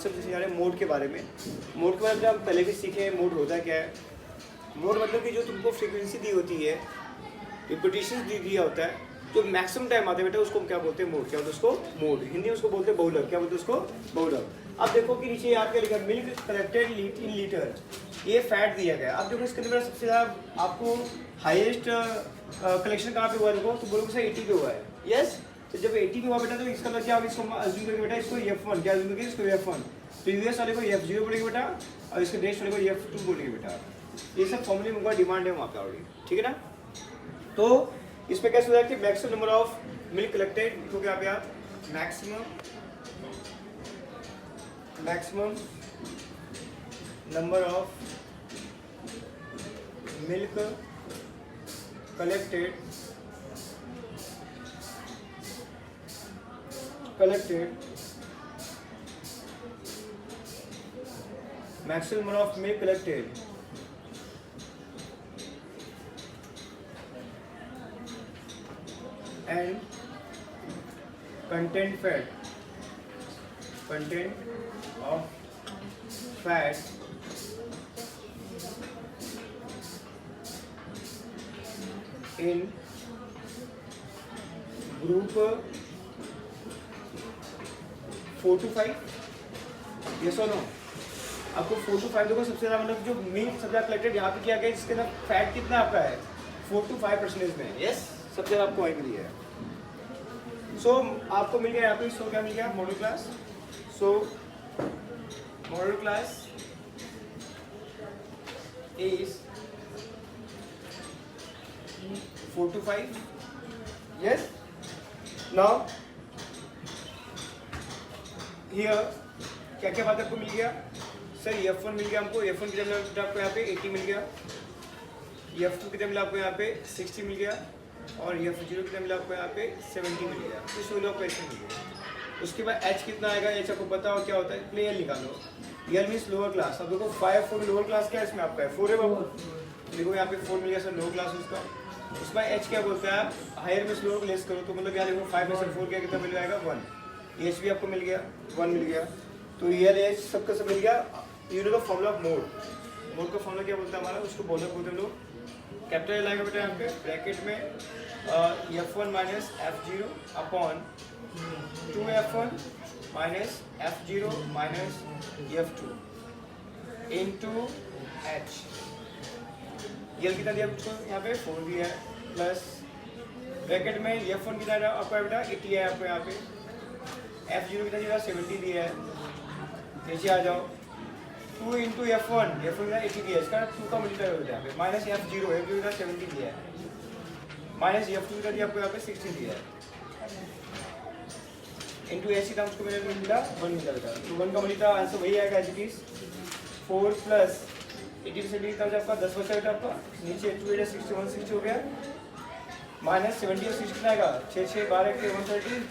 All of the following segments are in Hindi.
कॉन्सेप्ट सीखने जा रहे हैं मोड के बारे में। मोड के बारे में हम पहले भी सीखे, मोड होता क्या है। मोड मतलब कि जो तुमको फ्रीक्वेंसी दी होती है, रिपीटेशन दिया होता है, जो मैक्सिमम टाइम आते हैं बेटा उसको हम क्या बोलते हैं, मोड। क्या बोलते हैं उसको, मोड। हिंदी में उसको बोलते हैं बहुलक। क्या बोलते हैं उसको, बहुलक। अब देखो कि नीचे यहाँ पे लिखा है मिल्क कलेक्टेड इन लीटर, ये फैट दिया गया। अब देखो इसके अंदर सबसे ज़्यादा आपको हाईएस्ट कलेक्शन कहाँ पे हुआ है, देखो तो बोलोगे सर 80 पे हुआ है। यस, तो जब 80 पे हुआ बेटा तो इसका मतलब क्या होगा, इसको अज्यूम करके बेटा इसको F1, क्या अज्यूम करके इसको F1, तो यूएस वाले को F0 बोलेंगे बेटा, और इसके देश वाले को F2 बोलेंगे बेटा। ये सब फॉर्मूले में उनका डिमांड है वहाँ पे ऑलरेडी, ठीक है ना। तो इसमें कैसे होता है कि maximum number of milk collected, तो क्या पे आप maximum number of milk collected maximum number of milk collected and content of fat in group 4 to 5, yes or no। आपको 4 to 5 देखो, सबसे ज़्यादा मतलब जो मिल्क सबसे ज़्यादा कलेक्टेड यहाँ पे किया गया, जिसके अंदर फैट कितना आपका है 4 to 5% में। यस, सबसे ज़्यादा आपको वही मिली है। सो आपको मिल गया यहाँ पे, सो क्या मिल गया, model class. So model class is 4 to 5। yes, now here क्या क्या बात आपको मिल गया सर, F1 मिल गया हमको, F1 की जगह आपको यहाँ पे 80 मिल गया, F2 की जगह आपको यहाँ पे 60 मिल गया, और F0 की जगह आपको यहाँ पे 70 मिल गया। इस वैल्यू आपको ऐसे मिल गया। उसके बाद H कितना आएगा, H आपको पता हो क्या होता है, प्ले L निकालो। L means lower class. अब देखो 5 4 लोअर क्लास क्या है, इसमें आपका है 4 है बाबू, देखो यहाँ पे 4 मिल गया सर, लोअर क्लास उसका। उसके बाद H क्या बोलता है, आप हायर में स्लोअर लेस करो, तो मतलब यहाँ देखो 5 में से 4 क्या कितना मिल जाएगा, 1। H भी आपको मिल गया, 1 मिल गया, तो L H सबका सब मिल गया। You know the formula of mode. Mode का फॉर्मूला क्या बोलता है हमारा, उसको बहुलक बोलते हैं लोग। कैपिटल L आएगा बेटा यहाँ पे ब्रैकेट में F1 minus F0 upon 2F1 minus F0 minus F2 into H। L कितना दिया आपको यहाँ पे 4 दिया है, प्लस ब्रैकेट में F1 कितना है आपका बेटा 80 है आपको यहाँ पे, F0 कितना दिया 70 दिया है, नीचे आ जाओ 2 इंटू F1 कितना 80 दिया है, इसका 2 का मल्टीप्लाई होता है यहाँ पे, माइनस F0 कितना 70 दिया है, माइनस F2 कितना दिया आपको यहाँ पे 60 दिया है, इंटू ऐसी टर्म्स को मैंने मिला 1 मिला बेटा। तो 1 का मल्टीप्लाई आंसर वही आएगा एज इट इज 4 प्लस 80% का आपका 10 बचा बेटा आपका, नीचे 2 8 60 160 हो गया, माइनस 70 और 60 कितना आएगा 6 6 12 के 130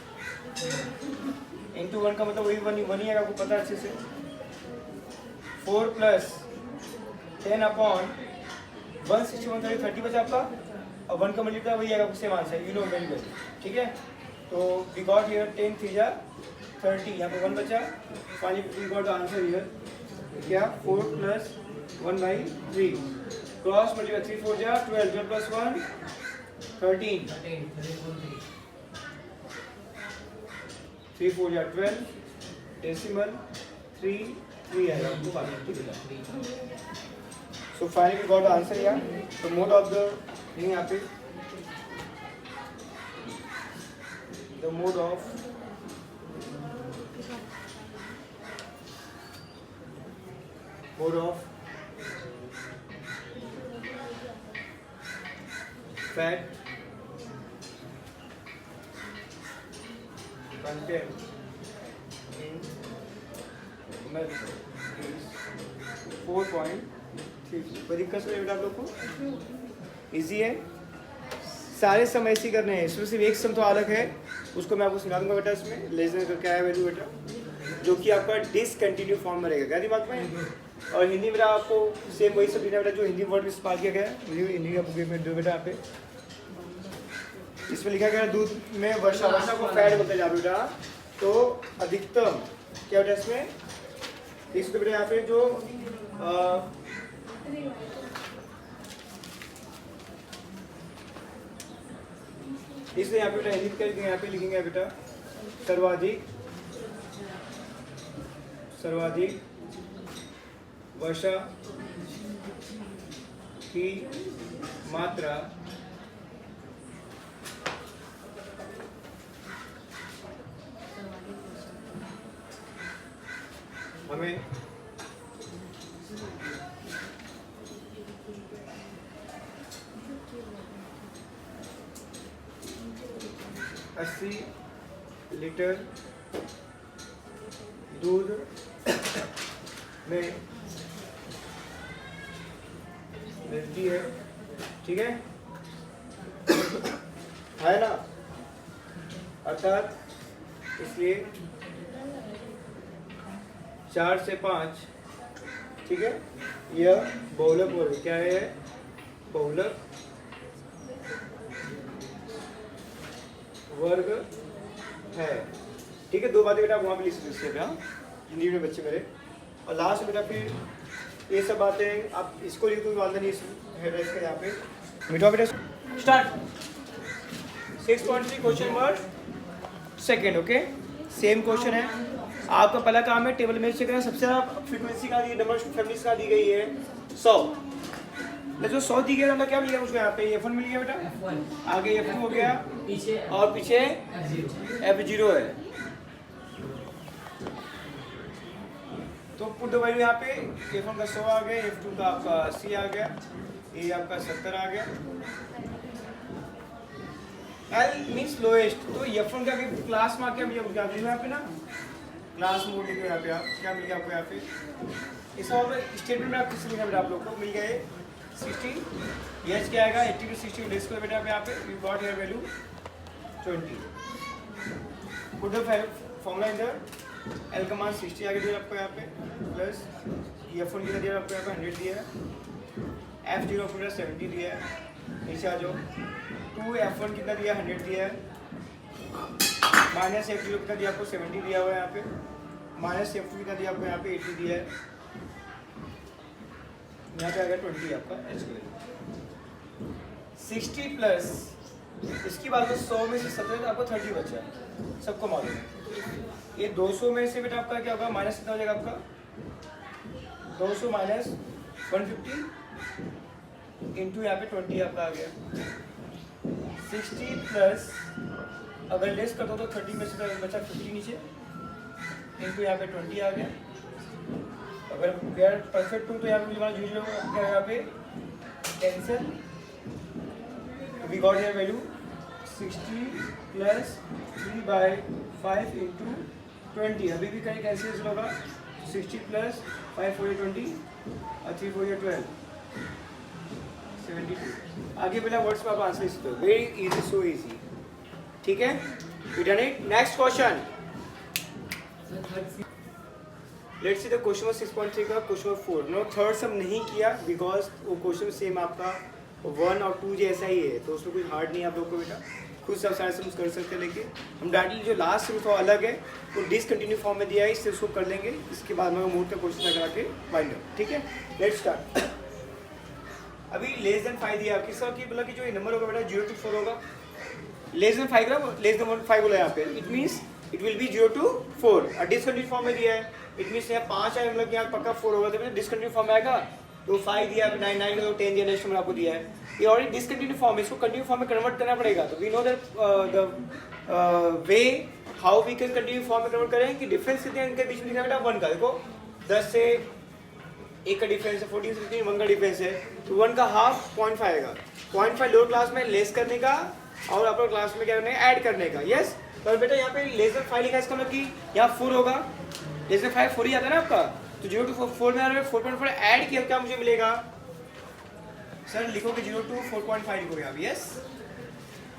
इंटू 1 का मतलब वही 1 ही आएगा, आपको पता है अच्छे से। 4 प्लस 10 अपॉन 160 130 30 बचा आपका, और 1 का मल्टीप्लाई वही आएगा, same answer, you know very well, ठीक है। तो वी गॉट हियर 10 3 30, यहाँ पे 1 बचा, finally we got the answer here क्या 4 प्लस 1/3 क्रॉस मल्टीप्लाई 3 4 जा 12 12 प्लस 1 13 3 4 जा 12 डेसिमल 3 3 आएगा आपको बाद में, ठीक है। So finally we got the answer here. तो मोड ऑफ द थिंग यहाँ पे the mode of fat content in milk is 4.3। कोई दिक्कत नहीं बेटा आप लोग को, इजी है, सारे सम ऐसे ही करने हैं, इसमें सिर्फ एक सम तो अलग है, उसको मैं आपको सिखा दूंगा बेटा। इसमें लेस देन का क्या है वैल्यू बेटा, जो कि आपका डिसकंटिन्यू फॉर्म में रहेगा, क्या दिमाग में। और हिंदी में आपको सेम वही सब बेटा जो हिंदी वर्ड में इस्तेमाल किया गया है, हिंदी का बुक में दो बेटा यहाँ पे इसमें लिखा गया दूध में वर्षा, वर्षा को फैट बोलते जा बेटा। तो अधिकतम क्या बेटा इसमें इसको बेटा यहाँ पे जो इसलिए यहाँ पे बेटा एडिट करके यहाँ पे लिखेंगे बेटा सर्वाधिक वर्षा की मात्रा हमें 80 लीटर दूध में मिलती है, ठीक है ना। अर्थात इसलिए 4 से 5, ठीक है, यह बहुलक वर्ग क्या है, बहुलक वर्ग है, ठीक है। 2 बातें बेटा आप वहाँ पे लिख सकते हैं हिंदी में बच्चे मेरे। और लास्ट बेटा फिर ये सब बातें आप इसको लिख दो, वादा नहीं है इसका यहाँ पे मिटा बेटा। Start 6.3 question number second, okay. Same question है। आपका पहला काम है टेबल में चेक करना, सबसे ज़्यादा फ्रीक्वेंसी का दी, नंबर ऑफ फैमिलीज का दी गई है 100। जो 100 दी गई मतलब क्या मिल गया मुझको यहाँ पे F1 मिल गया बेटा, आगे F2 हो गया और पीछे F0 है। तो पुट द वैल्यू यहाँ पे F1 का 100 आ गया, F2 का आपका 80 आ गया, ये आपका 70 आ गया। L मीन्स लोएस्ट, तो F1 का क्लास में क्या मिल गया यहाँ पे ना, क्लास मोड लिखो यहाँ पे आप, क्या मिल गया आपको यहाँ पे। इस और स्टेटमेंट में आप किस लिखा बेटा, आप लोग को मिल गया 60, एच क्या आएगा 80 to 60 लेस करो बेटा यहाँ पे, you got your value 20। Put the formula in the L का मान 60 आगे दिया आपको यहाँ पे, प्लस F1 कितना दिया आपको यहाँ पे 100 दिया है, F0 आपको 70 दिया है, नीचे आ जाओ 2F1 कितना दिया 100 दिया है, माइनस F0 कितना दिया आपको 70 दिया हुआ है यहाँ पे, माइनस F2 कितना दिया आपको यहाँ पे 80 दिया है, यहाँ पे आ गया 20 आपका एच की वैल्यू। 60 प्लस इसकी बात है 100 में से 70 आपको 30 बचा, सबको मालूम है। ये 200 में से बेटा आपका क्या होगा, माइनस कितना हो जाएगा आपका 200 माइनस 150 इंटू यहाँ पे 20 आपका आ गया। 60 प्लस अगर लेस कर दो तो 30 में से बचा 50 नीचे इंटू यहाँ पे 20 आ गया। अगर वेयर परफेक्ट हूँ तो यहाँ पे मुझे जीरो क्या यहाँ पे cancel, we got your value 60 plus 3/5 into 20, अभी भी कहीं कैंसिल होगा 60 प्लस 5 4 20 और 3 4 12 72। आगे पहला वर्ड्स में आप आंसर लिख सकते हो, वेरी इजी, सो इजी, ठीक है। We done it. Next question, let's see the question 6.3 का क्वेश्चन 4। नो थर्ड सम नहीं किया बिकॉज वो क्वेश्चन सेम आपका 1 और 2 जैसा ही है, तो उसमें कुछ हार्ड नहीं है आप लोग को बेटा, खुद सब सारे सम कर सकते हैं। लेकिन हम डायरेक्टली जो लास्ट सम थोड़ा अलग है वो डिसकंटिन्यू फॉर्म में दिया है, इससे उसको कर लेंगे, इसके बाद में मोड का क्वेश्चन लगा के फाइंड आउट, ठीक है। Let's start. अभी लेस देन 5 दिया किस की बोला कि जो ये नंबर होगा बेटा 0 to 4 होगा, लेस देन 5 का लेस देन 5 बोला यहाँ पे, it means it will be 0 to 4। और डिसकंटिन्यू फॉर्म में दिया है, इट मीन्स यहाँ 5 है, मतलब यहाँ पक्का 4 होगा, तो डिसकंटिन्यू फॉर्म में आएगा। तो 5 दिया, 9 9 का 10 दिया, नेक्स्ट नंबर आपको दिया है, ये ऑलरेडी डिसकंटिन्यू फॉर्म है, इसको कंटिन्यू फॉर्म में कन्वर्ट करना पड़ेगा। तो we know that the way how we can continue form में कन्वर्ट करें कि डिफरेंस कितने इनके बीच में दिखा बेटा 1 का, देखो 10 से 1 का डिफरेंस है, 14 से 1 का डिफरेंस है, तो 1 का हाफ 0.5 आएगा। 0.5 लोअर क्लास में लेस करने का और अपर क्लास में क्या करने का, ऐड करने का, यस। तो बेटा यहाँ पे लेस देन 5 लिखा है, इसका मतलब कि यहाँ 4 होगा, लेस देन 5 4 ही आता है ना आपका, तो 0 to 4 में 4.4 ऐड किया क्या मुझे मिलेगा, सर लिखोगे 0 to 4.5 लिखोगे आप, यस।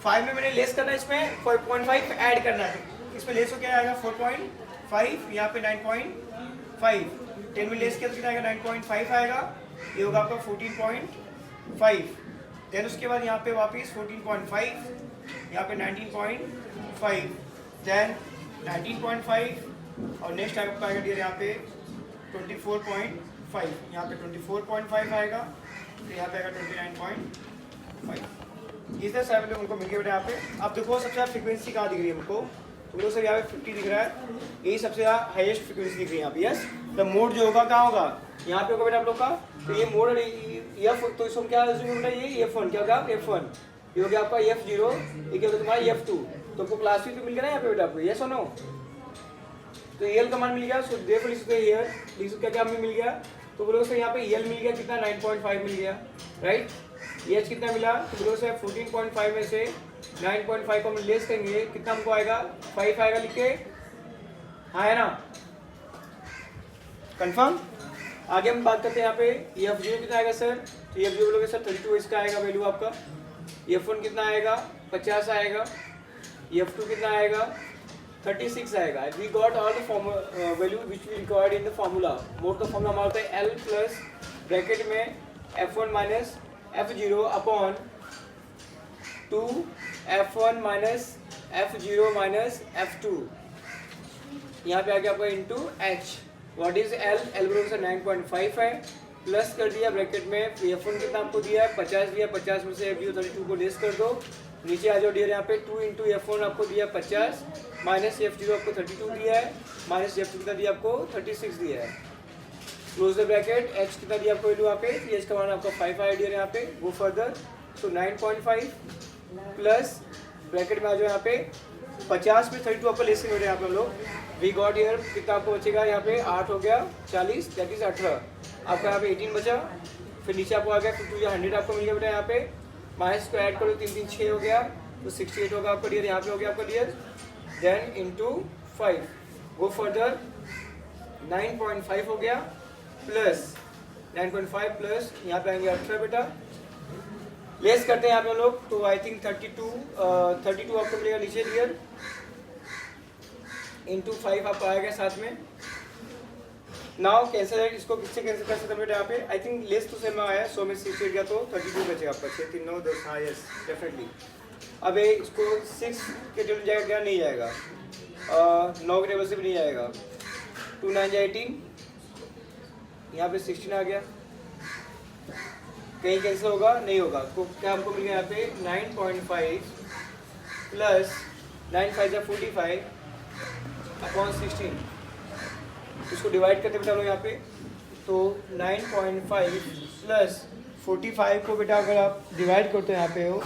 5 में मैंने लेस करना है, इसमें 4.5 ऐड करना है, इसमें लेस हो क्या आएगा 4.5, यहाँ पे 9.5, 10 में लेस किया तो कितना आएगा 9.5 आएगा, ये होगा आपका 14.5। देन उसके बाद यहाँ पे वापस 14.5, यहाँ पे 19.5, देन 19.5 और नेक्स्ट आपका आएगा डियर यहाँ पे 24.5, यहाँ पे 24.5 आएगा, तो यहाँ पे आएगा 29.5। इस तरह से हम उनको मिल गया बेटा यहाँ पे। अब देखो सबसे ज़्यादा फ्रिक्वेंसी कहाँ दिख रही है हमको, तो बोलो सर यहाँ पे 50 दिख रहा है, यही सबसे ज़्यादा हाईएस्ट फ्रिक्वेंसी दिख रही है यहाँ पे। यस, द मोड जो होगा कहाँ होगा, यहाँ पे होगा बेटा आप लोग का। तो ये मोड एफ, तो इसको हम क्या बेटा, ये F1 क्या होगा, F1, ये हो गया आपका F0, ये क्या होगा तुम्हारा F2। तो आपको क्लास 3 तो मिल गया ना यहाँ पे बेटा आपको, यस और नो। तो EL का मान मिल गया, सो देखो लिख सकते हैं हियर, लिख सकते क्या हमें मिल गया। तो बोलो सर यहाँ पे EL मिल गया कितना, 9.5 मिल गया, राइट। EH कितना मिला, तो बोलो सर 14.5 में से 9.5 को हम लेस करेंगे, कितना हमको आएगा, 5 आएगा लिख के, हाँ है ना, कंफर्म। आगे हम बात करते हैं यहाँ पे F0 कितना आएगा सर, तो F0 बोलोगे सर 32 इसका आएगा वैल्यू आपका। F1 कितना आएगा, 50 आएगा। F2 कितना आएगा, 36 आएगा। We got all the value which we required in the formula. Mode का फार्मूला हमारा होता है L प्लस ब्रैकेट में F1 minus F0 upon 2 F1 minus F0 minus F2, यहाँ पे आ गया आपका into H। What is L, L बराबर से 9.5 है, प्लस कर दिया ब्रैकेट में F1 कितना आपको दिया है, 50 दिया, 50 में से F0 32 को लेस कर दो, नीचे आ जाओ डियर, यहाँ पे 2 इंटू F1 आपको दिया 50, माइनस F0 आपको 32 दिया है, माइनस F2 कितना दिया आपको 36 दिया है, क्लोज द ब्रैकेट। H कितना दिया आपको वैल्यू यहाँ पे, H का मान आपको 5 आया डियर यहाँ पे, गो फर्दर। सो 9.5 प्लस ब्रैकेट में आ जाओ यहाँ पे 50 में 32 आपको लेस करेंगे यहाँ पे हम लोग। वी गॉट हियर कितना आपको बचेगा, यहाँ पे 8 हो गया 40, दैट इज 18, आपका यहाँ पे 18 बचा। फिर नीचे आपको आ गया 52 या 100 आपको मिल गया बेटा यहाँ पे, माइनस को ऐड करो 3 3 6 हो गया, तो 68 होगा आपका डियर, यहाँ पे हो गया आपका dear, then into 5, go further 9.5 हो गया प्लस 9.5 प्लस यहाँ पे आएंगे 18 बेटा, लेस करते हैं यहाँ पे हम लोग, तो आई थिंक 32 आपको मिलेगा नीचे डियर, इंटू 5 आपको आएगा साथ में। नाउ कैंसिल है, इसको किससे कैंसिल कर सकते हैं बेटा यहाँ पे, आई थिंक लेस तो सेम आया, 100 में 6 गया तो 32 बचेगा आपका, 6 3 9 10, हाँ यस डेफिनेटली। अब इसको 6 के टेबल जाएगा क्या, नहीं जाएगा, 9 के टेबल से भी नहीं जाएगा, 2 9 जाए 18, यहाँ पे 16 आ गया, कहीं कैंसिल होगा, नहीं होगा। तो क्या हमको मिल गया यहाँ पे 9.5 प्लस 9 5 45 अपॉन 16, इसको डिवाइड करते बेटा लोग यहाँ पे, तो 9.5 प्लस 45 को बेटा अगर आप डिवाइड करते हो यहाँ पे हो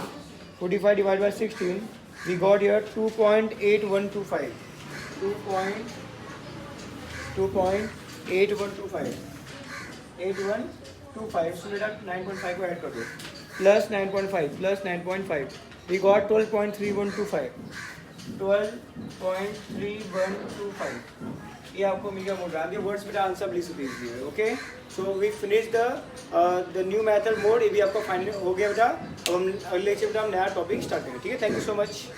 45 divide by 16, we got here 2.8125, 8125, so बेटा 9.5 को ऐड कर दो, प्लस 9.5 वी गॉट 12.3125, 12.3125, ये आपको मिल गया मोड। आगे वर्ड्स बेटा आंसर लिख सकते हैं, okay. So we finish the new method mode, ये भी आपका फाइनल हो गया बेटा। अब हम अगले लेक्चर में हम नया टॉपिक स्टार्ट करेंगे, ठीक है। Thank you so much.